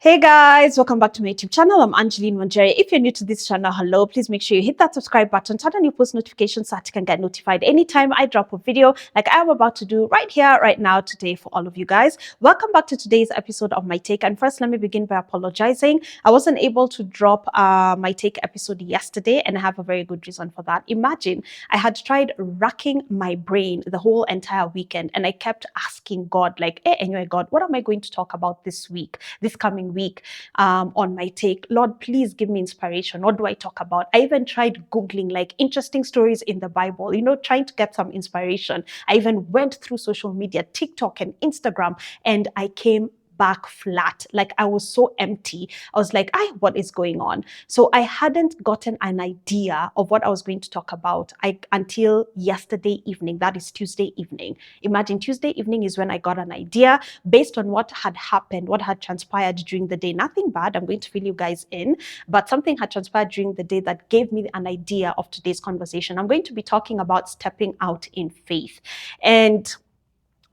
Hey guys, welcome back to my YouTube channel. I'm Angeline Wanjeri. If you're new to this channel, hello, please make sure you hit that subscribe button, turn on your post notifications so that you can get notified anytime I drop a video like I'm about to do right here, right now, today for all of you guys. Welcome back to today's episode of My Take. And first, let me begin by apologizing. I wasn't able to drop My Take episode yesterday, and I have a very good reason for that. Imagine I had tried racking my brain the whole entire weekend, and I kept asking God, like, hey, anyway, God, what am I going to talk about this week, this coming week on My Take? Lord, please give me inspiration. What do I talk about? I even tried Googling like interesting stories in the Bible, trying to get some inspiration. I even went through social media, TikTok and Instagram, and I came back flat. Like I was so empty. I was like, what is going on? So I hadn't gotten an idea of what I was going to talk about until yesterday evening. That is Tuesday evening. Imagine Tuesday evening is when I got an idea based on what had happened, what had transpired during the day. Nothing bad. I'm going to fill you guys in, but something had transpired during the day that gave me an idea of today's conversation. I'm going to be talking about stepping out in faith. And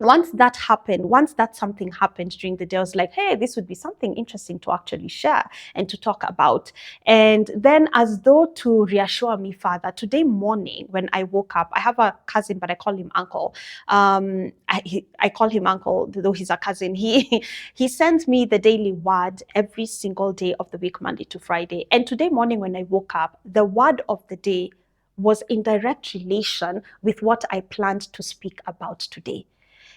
once that something happened during the day, I was like, hey, this would be something interesting to actually share and to talk about. And then, as though to reassure me further, today morning when I woke up, I have a cousin, but I call him uncle. I call him uncle, though he's a cousin. He sends me the daily word every single day of the week, Monday to Friday. And today morning when I woke up, the word of the day was in direct relation with what I planned to speak about today.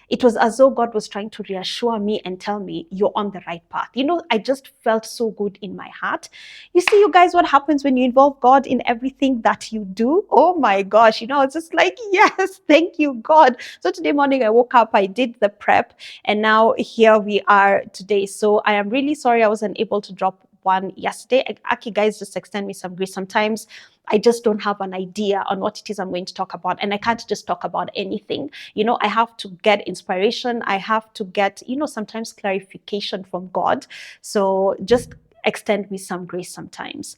It was as though God was trying to reassure me and tell me, you're on the right path. I just felt so good in my heart. You see, you guys, what happens when you involve God in everything that you do? Oh my gosh, it's just like, yes, thank you, God. So today morning I woke up, I did the prep, and now here we are today. So I am really sorry I wasn't able to drop one yesterday. Aki, guys, just extend me some grace. Sometimes I just don't have an idea on what it is I'm going to talk about, and I can't just talk about anything. I have to get inspiration. I have to get, sometimes clarification from God. So just extend me some grace sometimes.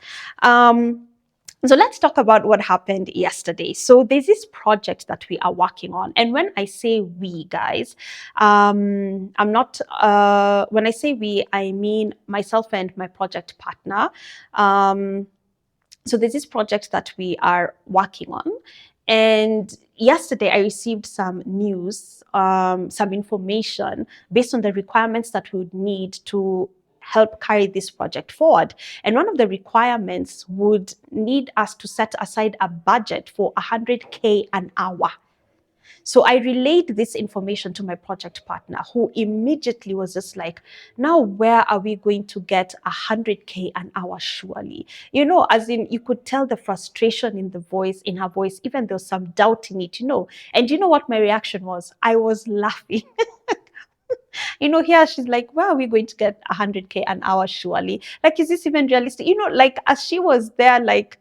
So let's talk about what happened yesterday. So there's this project that we are working on. And when I say we, guys, I'm not, when I say we, I mean myself and my project partner. So there's this project that we are working on. And yesterday I received some news, some information based on the requirements that we would need to help carry this project forward. And one of the requirements would need us to set aside a budget for 100K an hour. So I relayed this information to my project partner, who immediately was just like, now where are we going to get 100K an hour surely? As in, you could tell the frustration in her voice, even there was some doubt in it, And you know what my reaction was? I was laughing. Here she's like, where are we going to get 100K an hour surely? Like, is this even realistic? Like as she was there, like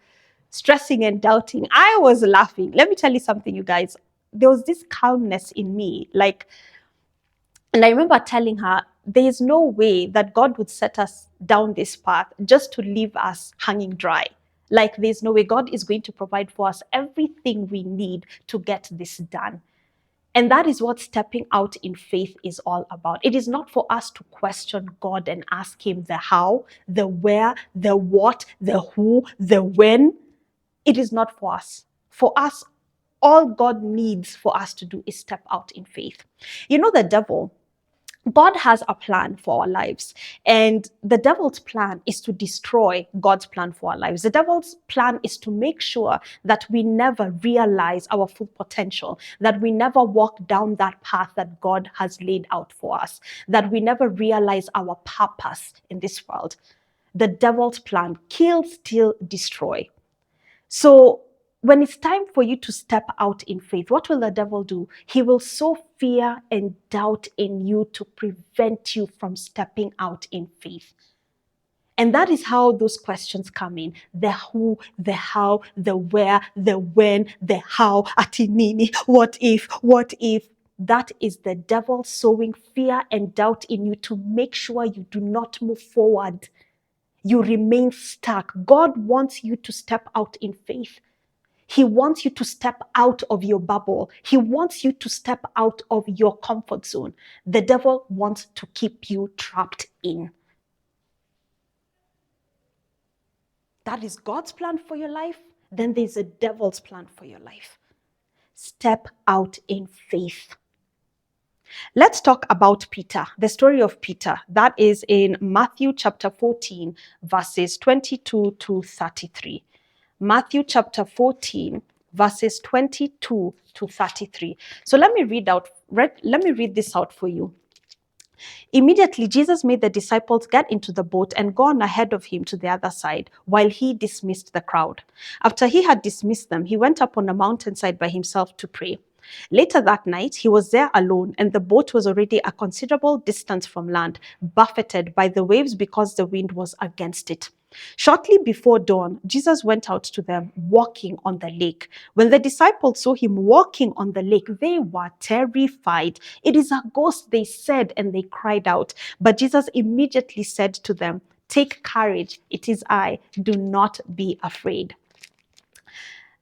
stressing and doubting, I was laughing. Let me tell you something, you guys. There was this calmness in me, and I remember telling her, there is no way that God would set us down this path just to leave us hanging dry. Like, there's no way. God is going to provide for us everything we need to get this done. And that is what stepping out in faith is all about. It is not for us to question God and ask him the how, the where, the what, the who, the when. It is not for us. For us, all God needs for us to do is step out in faith. The devil, God has a plan for our lives, and the devil's plan is to destroy God's plan for our lives. The devil's plan is to make sure that we never realize our full potential, that we never walk down that path that God has laid out for us, that we never realize our purpose in this world. The devil's plan: kill, steal, destroy. So when it's time for you to step out in faith, what will the devil do? He will sow fear and doubt in you to prevent you from stepping out in faith. And that is how those questions come in. The who, the how, the where, the when, the how, atinini, what if. That is the devil sowing fear and doubt in you to make sure you do not move forward. You remain stuck. God wants you to step out in faith. He wants you to step out of your bubble. He wants you to step out of your comfort zone. The devil wants to keep you trapped in. That is God's plan for your life. Then there's a devil's plan for your life. Step out in faith. Let's talk about Peter, the story of Peter. That is in Matthew chapter 14, verses 22 to 33. Matthew chapter 14, verses 22 to 33. So let me read this out for you. Immediately, Jesus made the disciples get into the boat and go on ahead of him to the other side, while he dismissed the crowd. After he had dismissed them, he went up on a mountainside by himself to pray. Later that night, he was there alone, and the boat was already a considerable distance from land, buffeted by the waves because the wind was against it. Shortly before dawn, Jesus went out to them walking on the lake. When the disciples saw him walking on the lake, they were terrified. "It is a ghost," they said, and they cried out. But Jesus immediately said to them, "Take courage, it is I. Do not be afraid."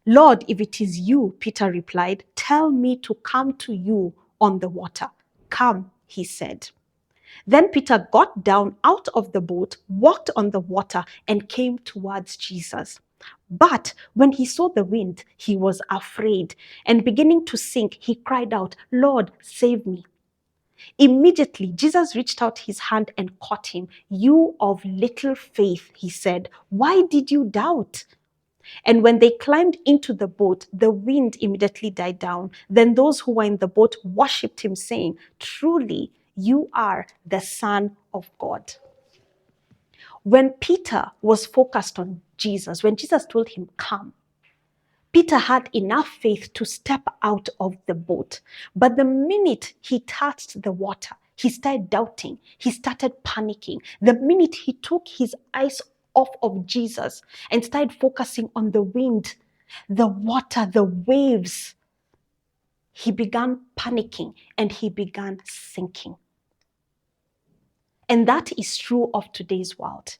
"Lord, if it is you," Peter replied, "tell me to come to you on the water." "Come," he said. Then Peter got down out of the boat, walked on the water, and came towards Jesus. But when he saw the wind, he was afraid, and beginning to sink, he cried out, "Lord, save me." Immediately, Jesus reached out his hand and caught him. "You of little faith," he said, "why did you doubt?" And when they climbed into the boat, the wind immediately died down. Then those who were in the boat worshipped him, saying, "Truly, you are the Son of God." When Peter was focused on Jesus, when Jesus told him, "Come," Peter had enough faith to step out of the boat. But the minute he touched the water, he started doubting. He started panicking. The minute he took his eyes off of Jesus and started focusing on the wind, the water, the waves, he began panicking and he began sinking. And that is true of today's world.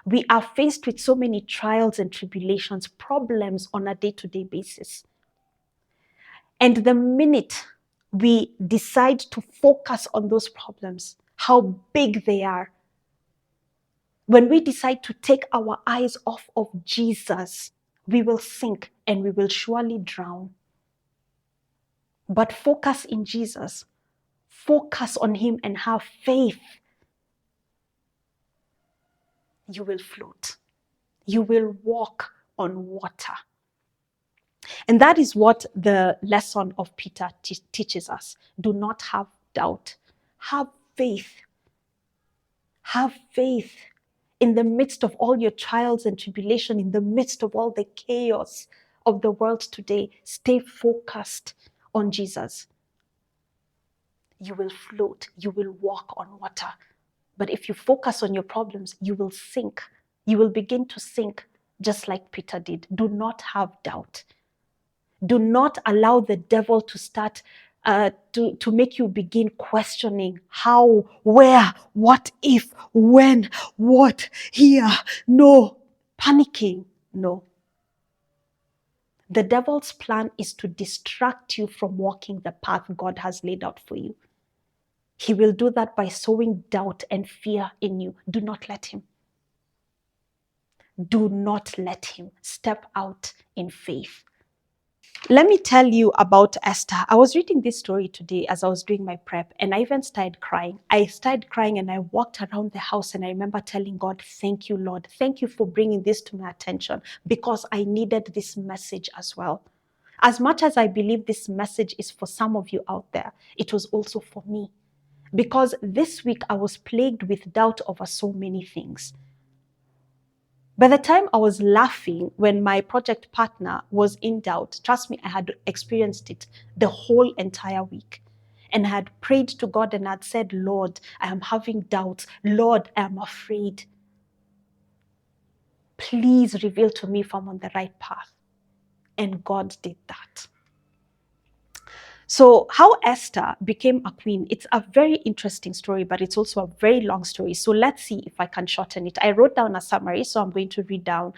We are faced with so many trials and tribulations, problems on a day-to-day basis. And the minute we decide to focus on those problems, how big they are, when we decide to take our eyes off of Jesus, we will sink and we will surely drown. But focus in Jesus. Focus on him and have faith. You will float. You will walk on water. And that is what the lesson of Peter teaches us. Do not have doubt. Have faith. Have faith in the midst of all your trials and tribulation, in the midst of all the chaos of the world today. Stay focused on Jesus. You will float. You will walk on water. But if you focus on your problems, you will sink. You will begin to sink just like Peter did. Do not have doubt. Do not allow the devil to start to make you begin questioning how, where, what if, when, what, here. No. Panicking. No. The devil's plan is to distract you from walking the path God has laid out for you. He will do that by sowing doubt and fear in you. Do not let him. Do not let him. Step out in faith. Let me tell you about Esther. I was reading this story today as I was doing my prep, and I even started crying. I started crying and I walked around the house, and I remember telling God, "Thank you, Lord. Thank you for bringing this to my attention, because I needed this message as well." As much as I believe this message is for some of you out there, it was also for me. Because this week I was plagued with doubt over so many things. By the time I was laughing when my project partner was in doubt, trust me, I had experienced it the whole entire week. And I had prayed to God and had said, "Lord, I am having doubts. Lord, I am afraid. Please reveal to me if I'm on the right path." And God did that. So how Esther became a queen, it's a very interesting story, but it's also a very long story. So let's see if I can shorten it. I wrote down a summary, so I'm going to read out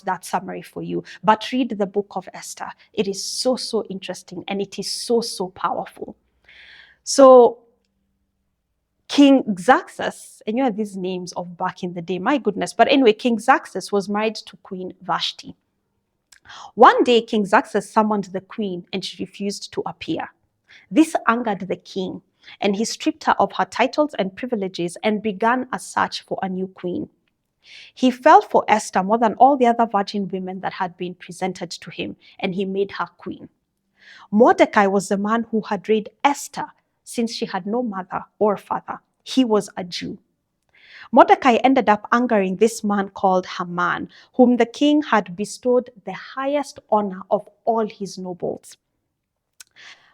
that summary for you. But read the book of Esther. It is so, so interesting, and it is so, so powerful. So King Xerxes, and you know these names of back in the day, my goodness. But anyway, King Xerxes was married to Queen Vashti. One day, King Xerxes summoned the queen and she refused to appear. This angered the king, and he stripped her of her titles and privileges and began a search for a new queen. He felt for Esther more than all the other virgin women that had been presented to him, and he made her queen. Mordecai was the man who had reared Esther since she had no mother or father. He was a Jew. Mordecai ended up angering this man called Haman, whom the king had bestowed the highest honor of all his nobles.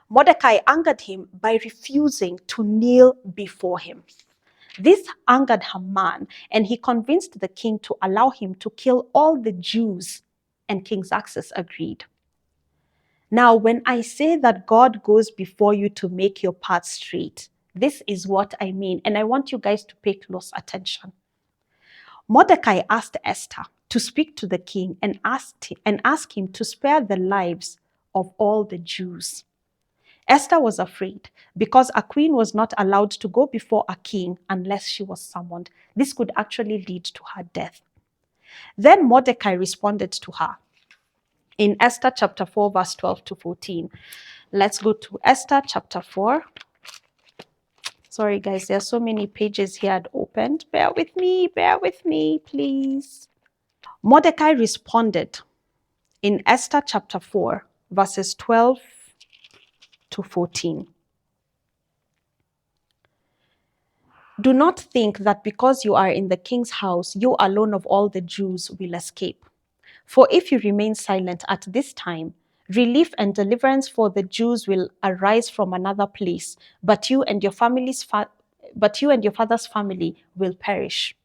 Mordecai angered him by refusing to kneel before him. This angered Haman, and he convinced the king to allow him to kill all the Jews, and King Xerxes agreed. Now, when I say that God goes before you to make your path straight, this is what I mean, and I want you guys to pay close attention. Mordecai asked Esther to speak to the king and ask him to spare the lives of all the Jews. Esther was afraid because a queen was not allowed to go before a king unless she was summoned. This could actually lead to her death. Then Mordecai responded to her in Esther chapter 4, verse 12 to 14. Let's go to Esther chapter 4. Sorry, guys, there are so many pages here I'd opened. Bear with me, please. Mordecai responded in Esther chapter 4, verses 12 to 14. Do not think that because you are in the king's house, you alone of all the Jews will escape. For if you remain silent at this time, relief and deliverance for the Jews will arise from another place, but you and your father's family will perish.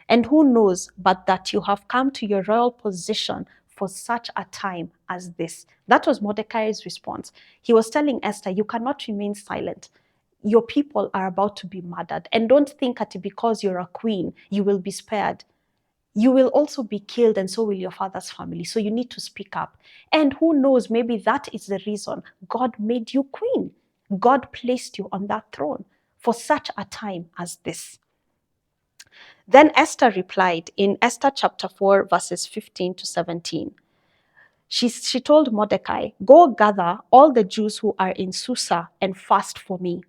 And who knows but that you have come to your royal position for such a time as this? That was Mordecai's response. He was telling Esther, you cannot remain silent. Your people are about to be murdered. And don't think that because you're a queen, you will be spared. You will also be killed, and so will your father's family. So you need to speak up. And who knows, maybe that is the reason God made you queen. God placed you on that throne for such a time as this. Then Esther replied in Esther chapter 4, verses 15 to 17. She told Mordecai, go gather all the Jews who are in Susa and fast for me.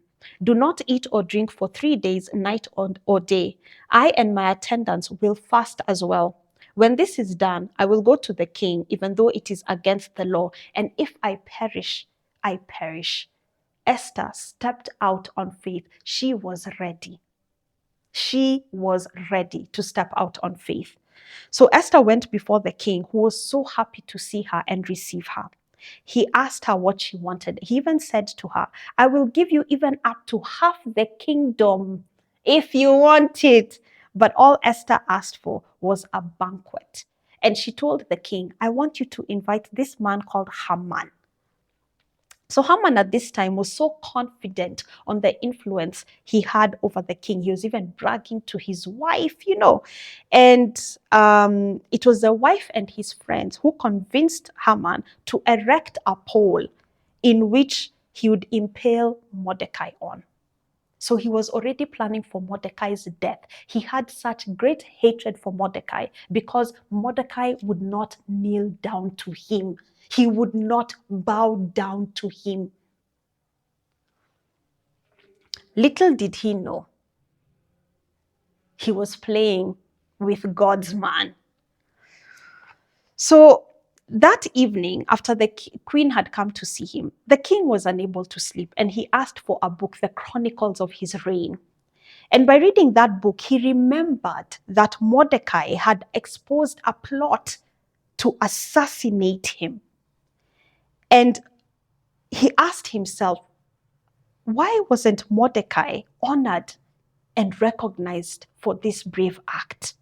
Do not eat or drink for 3 days, night or day. I and my attendants will fast as well. When this is done, I will go to the king, even though it is against the law. And if I perish, I perish. Esther stepped out on faith. She was ready. She was ready to step out on faith. So Esther went before the king, who was so happy to see her and receive her. He asked her what she wanted. He even said to her, I will give you even up to half the kingdom if you want it. But all Esther asked for was a banquet. And she told the king, I want you to invite this man called Haman. So Haman at this time was so confident on the influence he had over the king. He was even bragging to his wife, And it was the wife and his friends who convinced Haman to erect a pole in which he would impale Mordecai on. So he was already planning for Mordecai's death. He had such great hatred for Mordecai because Mordecai would not kneel down to him. He would not bow down to him. Little did he know, he was playing with God's man. So that evening, after the queen had come to see him, the king was unable to sleep, and he asked for a book, the Chronicles of his reign. And by reading that book, he remembered that Mordecai had exposed a plot to assassinate him. And he asked himself, why wasn't Mordecai honored and recognized for this brave act?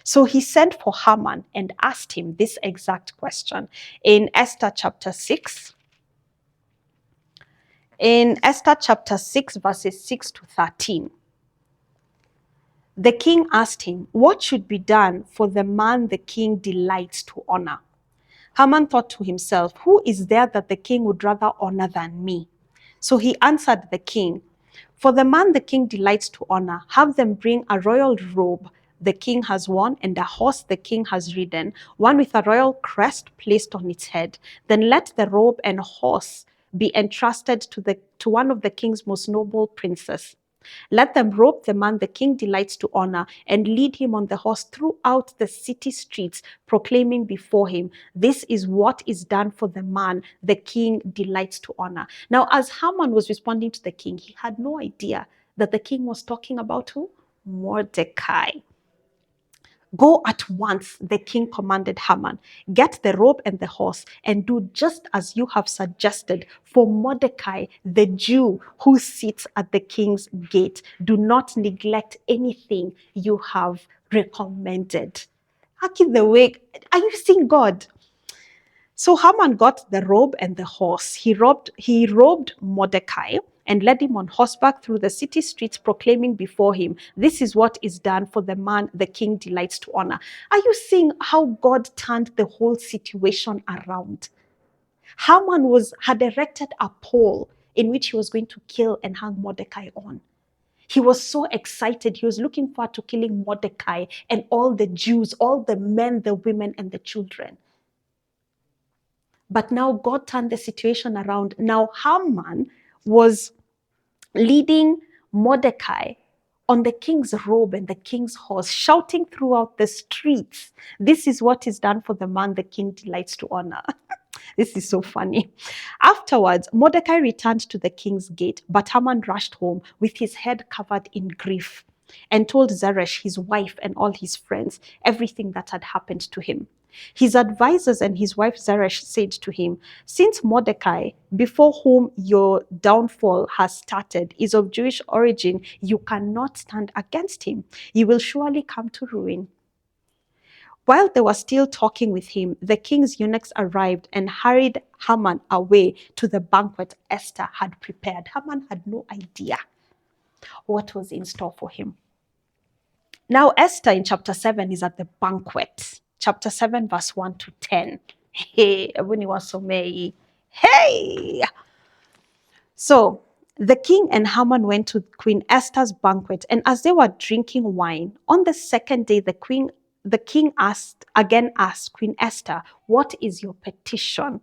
So he sent for Haman and asked him this exact question in Esther chapter 6. In Esther chapter 6, verses 6 to 13. The king asked him, what should be done for the man the king delights to honor? Haman thought to himself, who is there that the king would rather honor than me? So he answered the king, For the man the king delights to honor, have them bring a royal robe the king has worn and a horse the king has ridden, one with a royal crest placed on its head. Then let the robe and horse be entrusted to one of the king's most noble princes. Let them robe the man the king delights to honor and lead him on the horse throughout the city streets, proclaiming before him, this is what is done for the man the king delights to honor. Now, as Haman was responding to the king, he had no idea that the king was talking about who? Mordecai. Go at once, the king commanded Haman. Get the robe and the horse and do just as you have suggested for Mordecai, the Jew who sits at the king's gate. Do not neglect anything you have recommended. Aki the way, are you seeing God? So Haman got the robe and the horse. He robed Mordecai and led him on horseback through the city streets, proclaiming before him, this is what is done for the man the king delights to honor. Are you seeing how God turned the whole situation around? Haman had erected a pole in which he was going to kill and hang Mordecai on. He was so excited. He was looking forward to killing Mordecai and all the Jews, all the men, the women, and the children. But now God turned the situation around. Now Haman was leading Mordecai on the king's robe and the king's horse, shouting throughout the streets, this is what is done for the man the king delights to honor. This is so funny. Afterwards, Mordecai returned to the king's gate, but Haman rushed home with his head covered in grief and told Zeresh, his wife, and all his friends everything that had happened to him. His advisors and his wife Zeresh said to him, since Mordecai, before whom your downfall has started, is of Jewish origin, you cannot stand against him. You will surely come to ruin. While they were still talking with him, the king's eunuchs arrived and hurried Haman away to the banquet Esther had prepared. Haman had no idea what was in store for him. Now, Esther in chapter 7 is at the banquet. Chapter 7, verse 1 to 10. Hey, everyone was so merry. Hey! So, the king and Haman went to Queen Esther's banquet, and as they were drinking wine, on the second day, the king asked Queen Esther, what is your petition?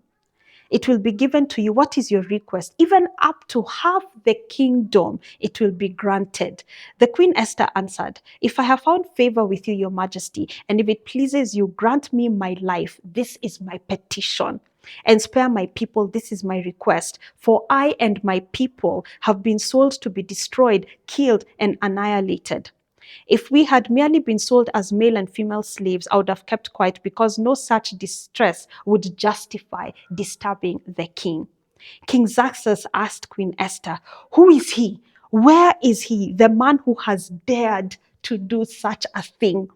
It will be given to you. What is your request? Even up to half the kingdom, it will be granted. The Queen Esther answered, if I have found favor with you, your majesty, and if it pleases you, grant me my life. This is my petition. And spare my people. This is my request. For I and my people have been sold to be destroyed, killed, and annihilated. If we had merely been sold as male and female slaves, I would have kept quiet because no such distress would justify disturbing the king. King Xerxes asked Queen Esther, who is he? Where is he, the man who has dared to do such a thing?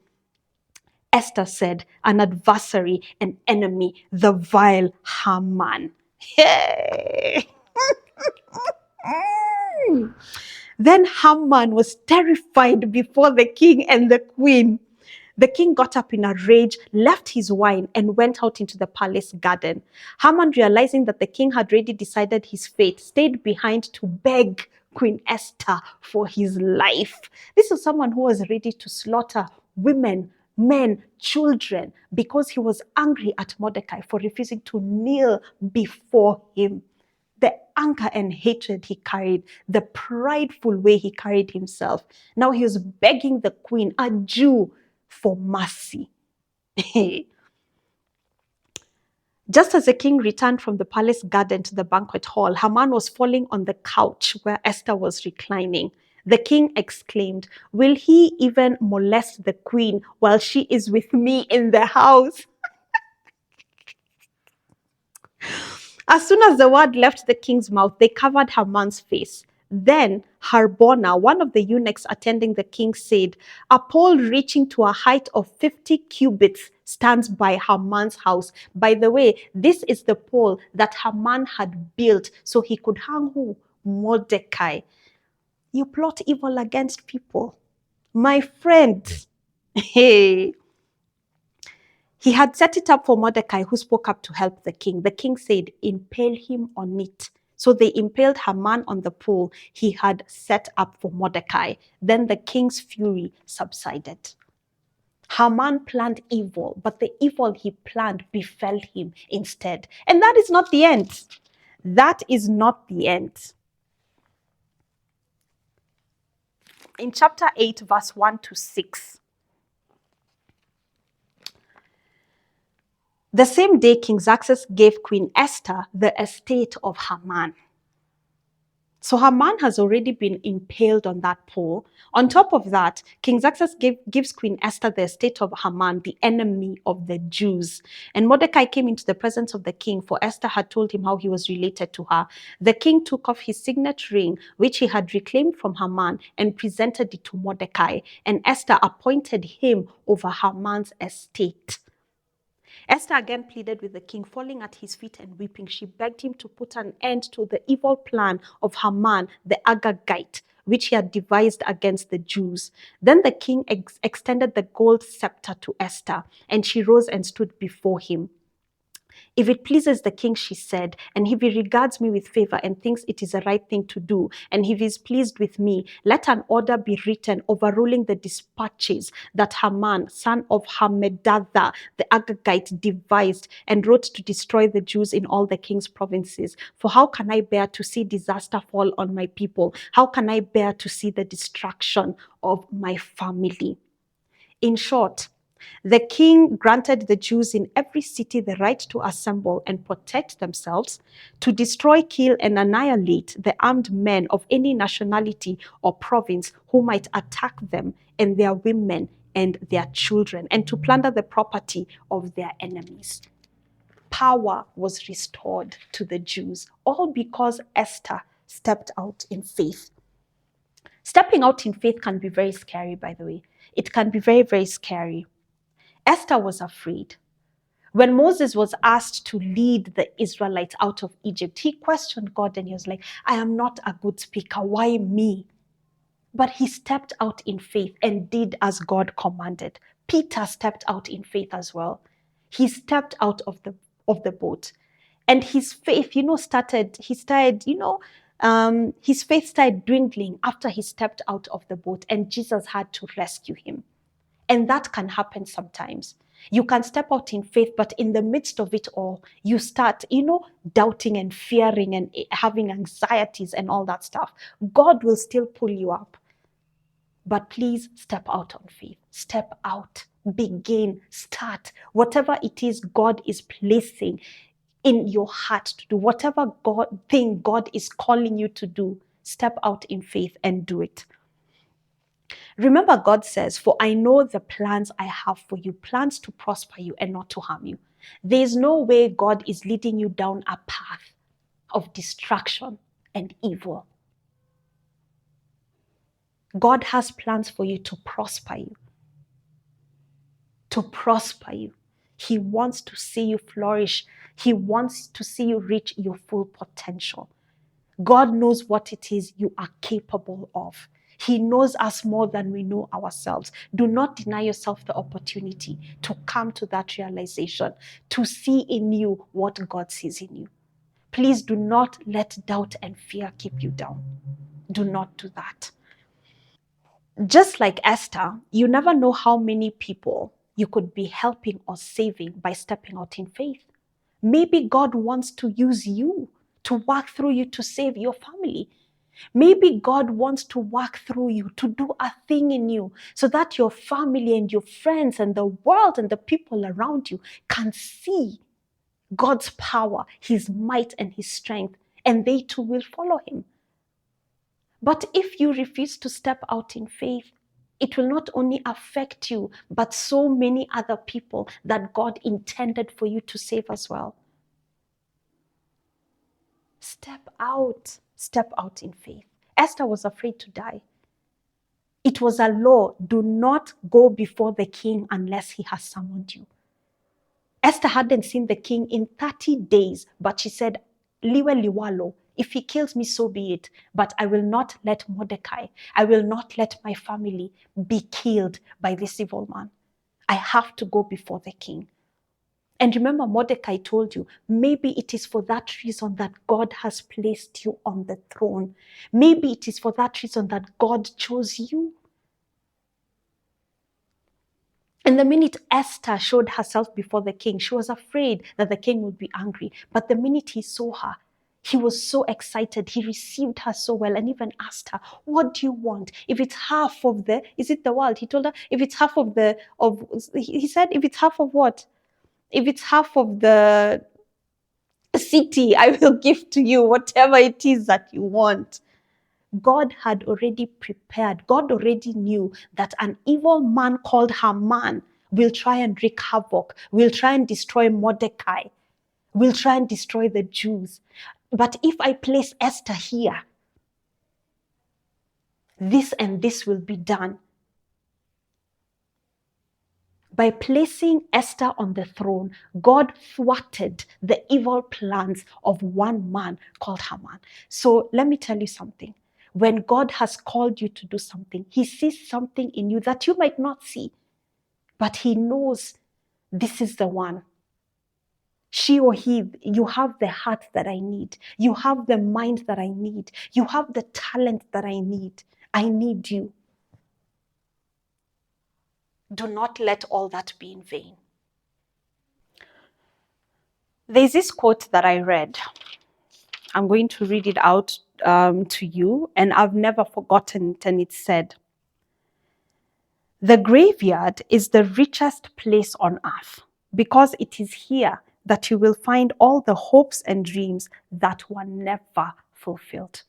Esther said, an adversary, an enemy, the vile Haman. Hey! Then Haman was terrified before the king and the queen. The king got up in a rage, left his wine, and went out into the palace garden. Haman, realizing that the king had already decided his fate, stayed behind to beg Queen Esther for his life. This is someone who was ready to slaughter women, men, children, because he was angry at Mordecai for refusing to kneel before him. The anger and hatred he carried, the prideful way he carried himself. Now he was begging the queen, a Jew, for mercy. Just as the king returned from the palace garden to the banquet hall, Haman was falling on the couch where Esther was reclining. The king exclaimed, will he even molest the queen while she is with me in the house? As soon as the word left the king's mouth, they covered Haman's face. Then Harbona, one of the eunuchs attending the king, said, a pole reaching to a height of 50 cubits stands by Haman's house. By the way, this is the pole that Haman had built so he could hang who? Mordecai. You plot evil against people. My friend, hey. He had set it up for Mordecai, who spoke up to help the king. The king said, impale him on it. So they impaled Haman on the pole he had set up for Mordecai. Then the king's fury subsided. Haman planned evil, but the evil he planned befell him instead. And that is not the end. That is not the end. In chapter 8, verse 1 to 6, the same day King Xerxes gave Queen Esther the estate of Haman. So Haman has already been impaled on that pole. On top of that, King Xerxes gives Queen Esther the estate of Haman, the enemy of the Jews. And Mordecai came into the presence of the king, for Esther had told him how he was related to her. The king took off his signet ring, which he had reclaimed from Haman, and presented it to Mordecai. And Esther appointed him over Haman's estate. Esther again pleaded with the king, falling at his feet and weeping. She begged him to put an end to the evil plan of Haman, the Agagite, which he had devised against the Jews. Then the king extended the gold scepter to Esther, and she rose and stood before him. If it pleases the king, she said, and if he regards me with favor and thinks it is the right thing to do, and if he is pleased with me, let an order be written overruling the dispatches that Haman, son of Hammedatha, the Agagite, devised and wrote to destroy the Jews in all the king's provinces. For how can I bear to see disaster fall on my people? How can I bear to see the destruction of my family? In short, the king granted the Jews in every city the right to assemble and protect themselves, to destroy, kill, and annihilate the armed men of any nationality or province who might attack them and their women and their children, and to plunder the property of their enemies. Power was restored to the Jews, all because Esther stepped out in faith. Stepping out in faith can be very scary, by the way. It can be very, very scary. Esther was afraid. When Moses was asked to lead the Israelites out of Egypt, he questioned God and he was like, I am not a good speaker. Why me? But he stepped out in faith and did as God commanded. Peter stepped out in faith as well. He stepped out of the boat. And his faith, his faith started dwindling after he stepped out of the boat, and Jesus had to rescue him. And that can happen sometimes. You can step out in faith, but in the midst of it all, you start, doubting and fearing and having anxieties and all that stuff. God will still pull you up. But please step out on faith. Step out. Begin. Start. Whatever it is God is placing in your heart to do, whatever thing God is calling you to do, step out in faith and do it. Remember, God says, for I know the plans I have for you, plans to prosper you and not to harm you. There is no way God is leading you down a path of destruction and evil. God has plans for you to prosper you. To prosper you. He wants to see you flourish. He wants to see you reach your full potential. God knows what it is you are capable of. He knows us more than we know ourselves. Do not deny yourself the opportunity to come to that realization, to see in you what God sees in you. Please do not let doubt and fear keep you down. Do not do that. Just like Esther, you never know how many people you could be helping or saving by stepping out in faith. Maybe God wants to use you to work through you to save your family. Maybe God wants to work through you to do a thing in you so that your family and your friends and the world and the people around you can see God's power, His might and His strength, and they too will follow Him. But if you refuse to step out in faith, it will not only affect you, but so many other people that God intended for you to save as well. Step out in faith. Esther was afraid to die. It was a law, do not go before the king unless he has summoned you. Esther hadn't seen the king in 30 days, but she said, liwe liwalo, if he kills me, so be it. But I will not let Mordecai, I will not let my family be killed by this evil man. I have to go before the king. And remember, Mordecai told you, maybe it is for that reason that God has placed you on the throne. Maybe it is for that reason that God chose you. And the minute Esther showed herself before the king, she was afraid that the king would be angry. But the minute he saw her, he was so excited. He received her so well and even asked her, what do you want? If it's half of the, is it the world? He told her, if it's half of the, he said, if it's half of what? If it's half of the city, I will give to you whatever it is that you want. God had already prepared. God already knew that an evil man called Haman will try and wreak havoc, will try and destroy Mordecai, will try and destroy the Jews. But if I place Esther here, this and this will be done. By placing Esther on the throne, God thwarted the evil plans of one man called Haman. So let me tell you something. When God has called you to do something, he sees something in you that you might not see, but he knows this is the one. She or he, you have the heart that I need. You have the mind that I need. You have the talent that I need. I need you. Do not let all that be in vain. There's this quote that I read. I'm going to read it out to you, and I've never forgotten it. And it said, "The graveyard is the richest place on earth because it is here that you will find all the hopes and dreams that were never fulfilled."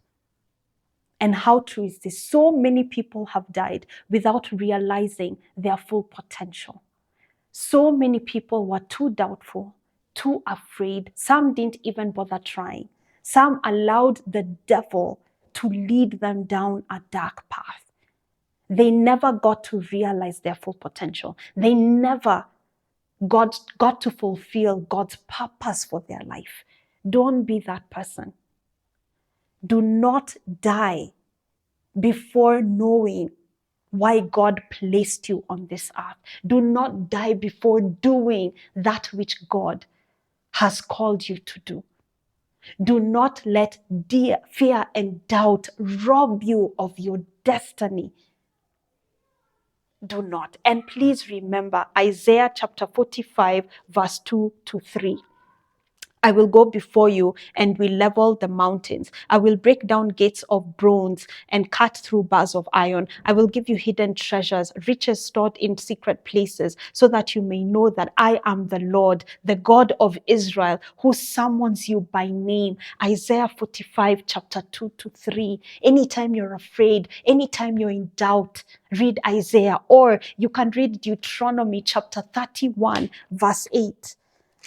And how true is this? So many people have died without realizing their full potential. So many people were too doubtful, too afraid. Some didn't even bother trying. Some allowed the devil to lead them down a dark path. They never got to realize their full potential. They never got to fulfill God's purpose for their life. Don't be that person. Do not die before knowing why God placed you on this earth. Do not die before doing that which God has called you to do. Do not let fear and doubt rob you of your destiny. Do not. And please remember Isaiah chapter 45, verse 2 to 3. I will go before you and will level the mountains. I will break down gates of bronze and cut through bars of iron. I will give you hidden treasures, riches stored in secret places, so that you may know that I am the Lord, the God of Israel, who summons you by name. Isaiah 45, chapter 2 to 3. Anytime you're afraid, anytime you're in doubt, read Isaiah, or you can read Deuteronomy chapter 31, verse 8.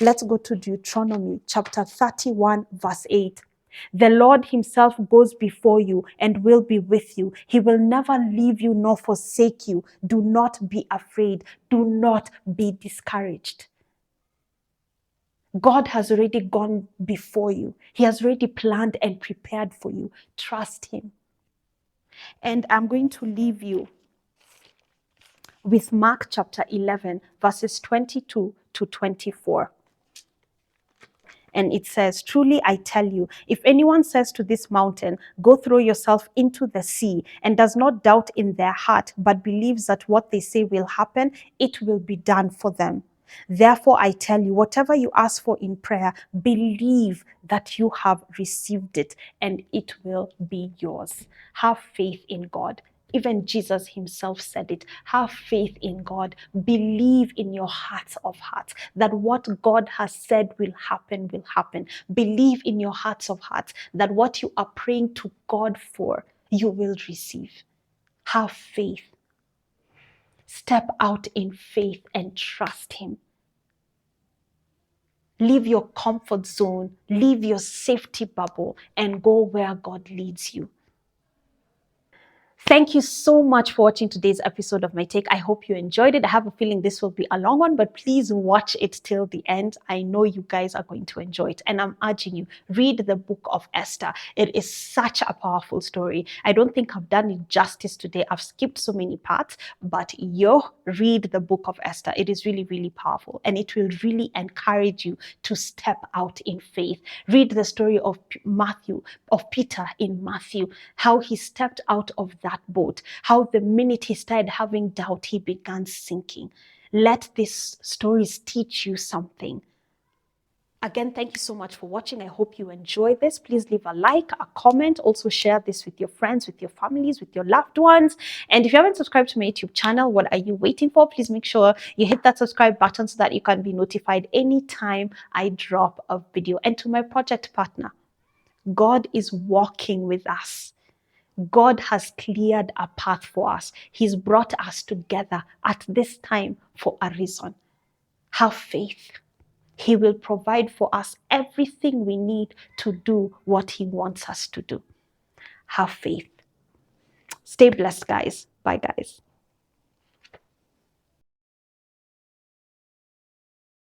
Let's go to Deuteronomy chapter 31, verse 8. The Lord himself goes before you and will be with you. He will never leave you nor forsake you. Do not be afraid. Do not be discouraged. God has already gone before you. He has already planned and prepared for you. Trust him. And I'm going to leave you with Mark chapter 11, verses 22 to 24. And it says, truly I tell you, if anyone says to this mountain, go throw yourself into the sea, and does not doubt in their heart, but believes that what they say will happen, it will be done for them. Therefore, I tell you, whatever you ask for in prayer, believe that you have received it, and it will be yours. Have faith in God. Even Jesus himself said it. Have faith in God. Believe in your hearts of hearts that what God has said will happen, will happen. Believe in your hearts of hearts that what you are praying to God for, you will receive. Have faith. Step out in faith and trust him. Leave your comfort zone, leave your safety bubble, and go where God leads you. Thank you so much for watching today's episode of My Take. I hope you enjoyed it. I have a feeling this will be a long one, but please watch it till the end. I know you guys are going to enjoy it. And I'm urging you, read the book of Esther. It is such a powerful story. I don't think I've done it justice today. I've skipped so many parts, but read the book of Esther. It is really, really powerful. And it will really encourage you to step out in faith. Read the story of Peter in Matthew, how he stepped out of that boat, how the minute he started having doubt, he began sinking. Let these stories teach you something. Again, thank you so much for watching. I hope you enjoyed this. Please leave a like, a comment. Also share this with your friends, with your families, with your loved ones. And if you haven't subscribed to my YouTube channel, what are you waiting for? Please make sure you hit that subscribe button so that you can be notified anytime I drop a video. And to my project partner, God is walking with us. God has cleared a path for us. He's brought us together at this time for a reason. Have faith. He will provide for us everything we need to do what He wants us to do. Have faith. Stay blessed, guys. Bye, guys.